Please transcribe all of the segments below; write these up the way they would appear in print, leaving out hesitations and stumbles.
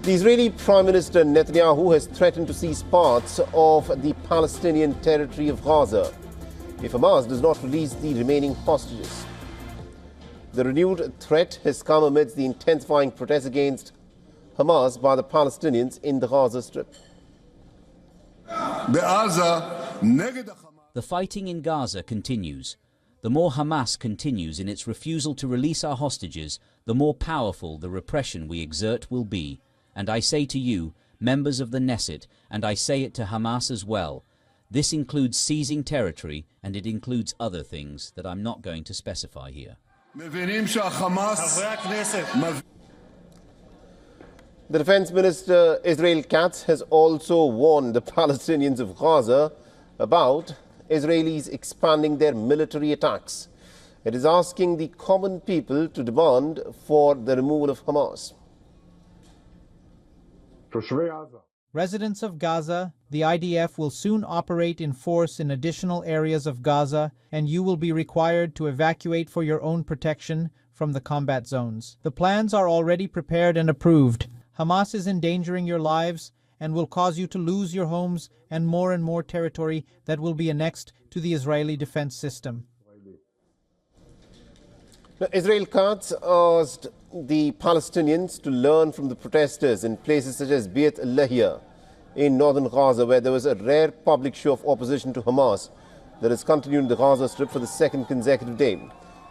The Israeli Prime Minister Netanyahu has threatened to seize parts of the Palestinian territory of Gaza if Hamas does not release the remaining hostages. The renewed threat has come amidst the intensifying protests against Hamas by the Palestinians in the Gaza Strip. The fighting in Gaza continues. The more Hamas continues in its refusal to release our hostages, the more powerful the repression we exert will be. And I say to you, members of the Knesset, and I say it to Hamas as well, this includes seizing territory, and it includes other things that I'm not going to specify here. The Defense Minister Israel Katz has also warned the Palestinians of Gaza about Israelis expanding their military attacks. It is asking the common people to demand for the removal of Hamas. Residents of Gaza, the IDF will soon operate in force in additional areas of Gaza, and you will be required to evacuate for your own protection from the combat zones. The plans are already prepared and approved. Hamas is endangering your lives and will cause you to lose your homes and more territory that will be annexed to the Israeli defense system. Now, Israel Katz asked the Palestinians to learn from the protesters in places such as Beit Lahia in northern Gaza, where there was a rare public show of opposition to Hamas that has continued in the Gaza Strip for the second consecutive day,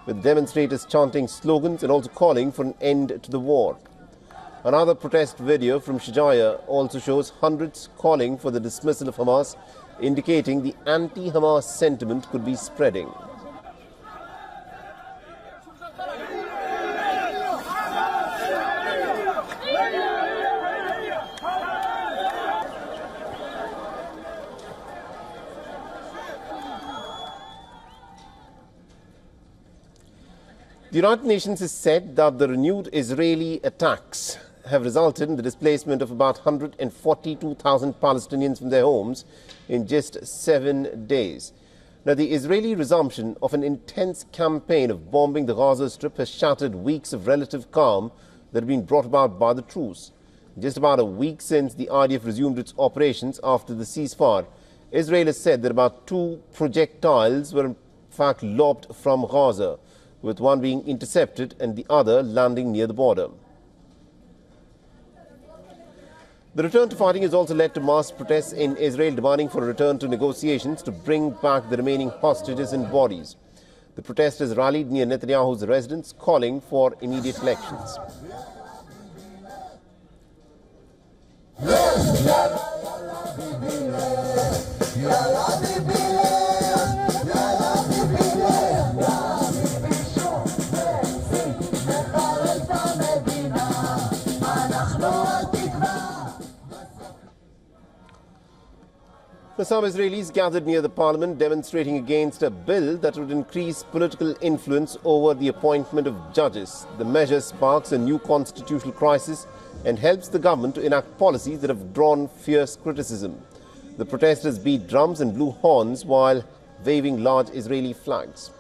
with demonstrators chanting slogans and also calling for an end to the war. Another protest video from Shijaya also shows hundreds calling for the dismissal of Hamas, indicating the anti-Hamas sentiment could be spreading. The United Nations has said that the renewed Israeli attacks have resulted in the displacement of about 142,000 Palestinians from their homes in just 7 days. Now, the Israeli resumption of an intense campaign of bombing the Gaza Strip has shattered weeks of relative calm that have been brought about by the truce. Just about a week since the IDF resumed its operations after the ceasefire, Israel has said that about 2 projectiles were in fact lobbed from Gaza, with one being intercepted and the other landing near the border. The return to fighting has also led to mass protests in Israel demanding for a return to negotiations to bring back the remaining hostages and bodies. The protesters rallied near Netanyahu's residence, calling for immediate elections. Some Israelis gathered near the parliament demonstrating against a bill that would increase political influence over the appointment of judges. The measure sparks a new constitutional crisis and helps the government to enact policies that have drawn fierce criticism. The protesters beat drums and blew horns while waving large Israeli flags.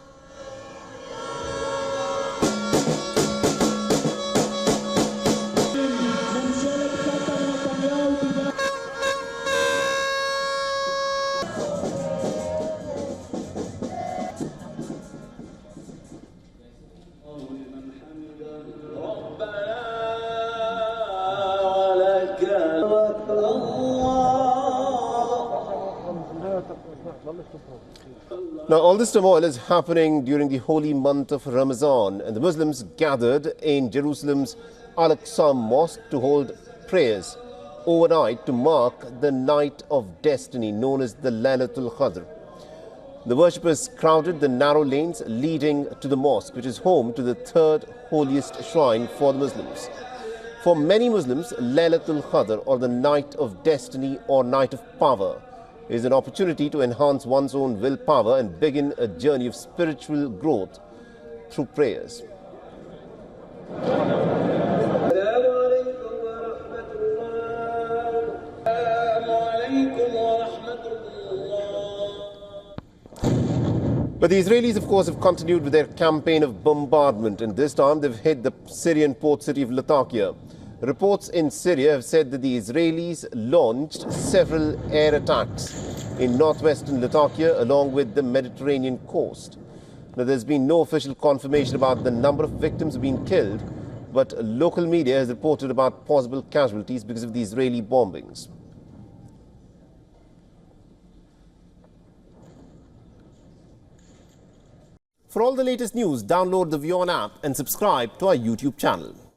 Now, all this turmoil is happening during the holy month of Ramadan, and the Muslims gathered in Jerusalem's Al-Aqsa Mosque to hold prayers overnight to mark the night of destiny known as the Laylatul Qadr. The worshippers crowded the narrow lanes leading to the mosque, which is home to the third holiest shrine for the Muslims. For many Muslims, Laylatul Qadr, or the night of destiny or night of power, is an opportunity to enhance one's own willpower and begin a journey of spiritual growth through prayers. But the Israelis, of course, have continued with their campaign of bombardment, and this time they've hit the Syrian port city of Latakia. Reports in Syria have said that the Israelis launched several air attacks in northwestern Latakia along with the Mediterranean coast. Now, there's been no official confirmation about the number of victims being killed, but local media has reported about possible casualties because of the Israeli bombings. For all the latest news, download the WION app and subscribe to our YouTube channel.